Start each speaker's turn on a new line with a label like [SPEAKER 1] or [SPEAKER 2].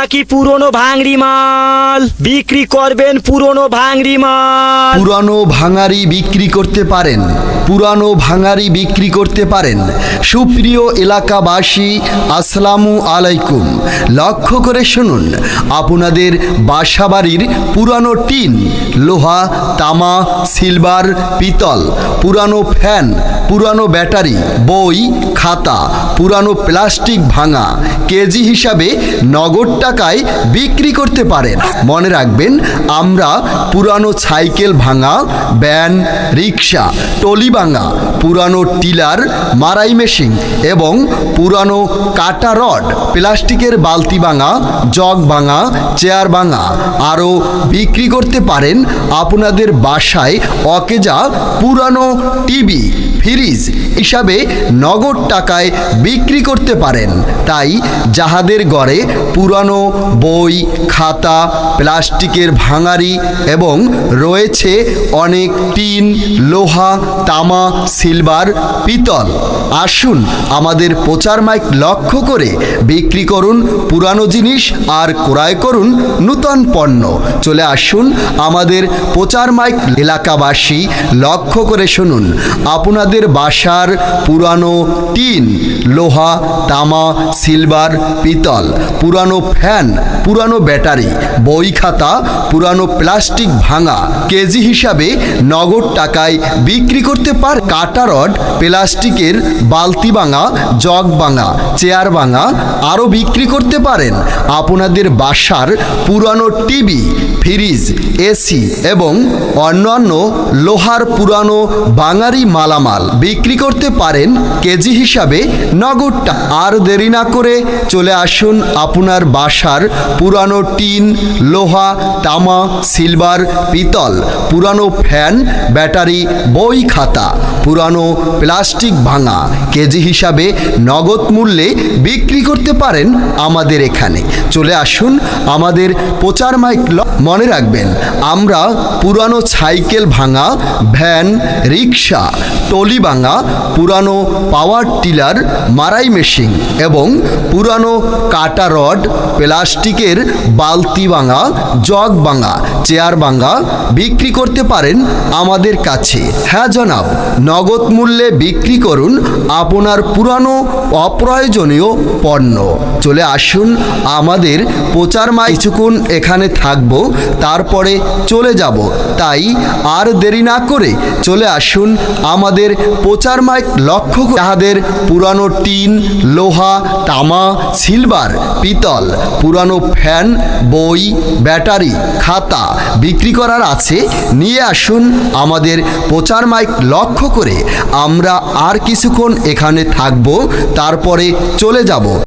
[SPEAKER 1] নাকি পুরনো ভাঙড়ি মাল বিক্রি করবেন? পুরনো ভাঙড়ি মাল,
[SPEAKER 2] পুরানো ভাঙারি বিক্রি করতে পারেন, পুরানো ভাঙারি বিক্রি করতে পারেন। সুপ্রিয় এলাকাবাসী, আসসালামু আলাইকুম। লক্ষ্য করে শুনুন, আপনাদের বাসাবাড়ির পুরানো টিন, লোহা, তামা, সিলভার, পিতল, পুরানো ফ্যান, পুরানো ব্যাটারি, বই, খাতা, পুরানো প্লাস্টিক ভাঙা কেজি হিসাবে নগদ টাকায় বিক্রি করতে পারেন। মনে রাখবেন, আমরা পুরানো সাইকেল ভাঙা, ভ্যান, রিক্সা, টলি ভাঙা, পুরানো টিলার, মারাই মেশিন এবং পুরানো কাটা রড, প্লাস্টিকের বালতি ভাঙা, জগ ভাঙা, চেয়ার ভাঙা আরও বিক্রি করতে পারেন। আপনাদের বাসায় অকেজা পুরানো টিভি, ফ্রিজ হিসাবে নগদ টাকায় বিক্রি করতে পারেন। তাই যাহাদের ঘরে পুরানো বই, খাতা, প্লাস্টিকের ভাঙারি এবং রয়েছে অনেক টিন, লোহা, তামা, সিলভার, পিতল, আসুন আমাদের প্রচার মাইক লক্ষ্য করে বিক্রি করুন পুরানো জিনিস আর ক্রয় করুন নূতন পণ্য। চলে আসুন আমাদের প্রচার মাইক। এলাকাবাসী লক্ষ্য করে শুনুন, আপনাদের বাসার পুরানো টিন, লোহা, তামা, সিলভার, পিতল, পুরানো ফ্যান, পুরানো ব্যাটারি, বই খাতা, পুরানো প্লাস্টিক ভাঙা কেজি হিসাবে নগদ টাকায় বিক্রি করতে পার। কাটা রড, প্লাস্টিকের বালতি ভাঙা, জগ ভাঙা, চেয়ার ভাঙা আরও বিক্রি করতে পারেন। আপনাদের বাসার পুরানো টিভি, ফ্রিজ, এসি এবং অন্যান্য লোহার পুরানো ভাঙারি মালামাল বিক্রি করতে পারেন কেজি হিসাবে নগদ টাকা। আর দেরি না করে চলে আসুন আপনার বাসার পুরানো টিন, লোহা, তামা, সিলভার, পিতল, পুরানো ফ্যান, ব্যাটারি, বই খাতা, পুরানো প্লাস্টিক ভাঙা কেজি হিসাবে নগদ মূল্যে বিক্রি করতে পারেন আমাদের এখানে। চলে আসুন আমাদের প্রচার মাইক। মনে রাখবেন, আমরা পুরানো সাইকেল ভাঙা, ভ্যান, রিক্সা, টলি ভাঙা, পুরানো পাওয়ার টিলার, মারাই মেশিন এবং পুরানো কাটা রড, প্লাস্টিকের বালতি ভাঙা, জগ ভাঙা, চেয়ার ভাঙা বিক্রি করতে পারেন আমাদের কাছে। হ্যাঁ জনাব, নগদ মূল্যে বিক্রি করুন আপনার পুরানো অপ্রয়োজনীয় পণ্য। চলে আসুন আমাদের প্রচার মাইক। কিছুক্ষণ এখানে থাকবো, তারপরে চলে যাব। তাই আর দেরি না করে চলে আসুন আমাদের প্রচার মাইক লক্ষ্য করে। যাহাদের পুরানো টিন, লোহা, তামা, সিলভার, পিতল, পুরানো ফ্যান, বই, ব্যাটারি, খাতা বিক্রি করার আছে, নিয়ে আসুন আমাদের প্রচার মাইক লক্ষ্য করে। আমরা আর কিছুক্ষণ এখানে থাকবো, তারপরে চলে যাব।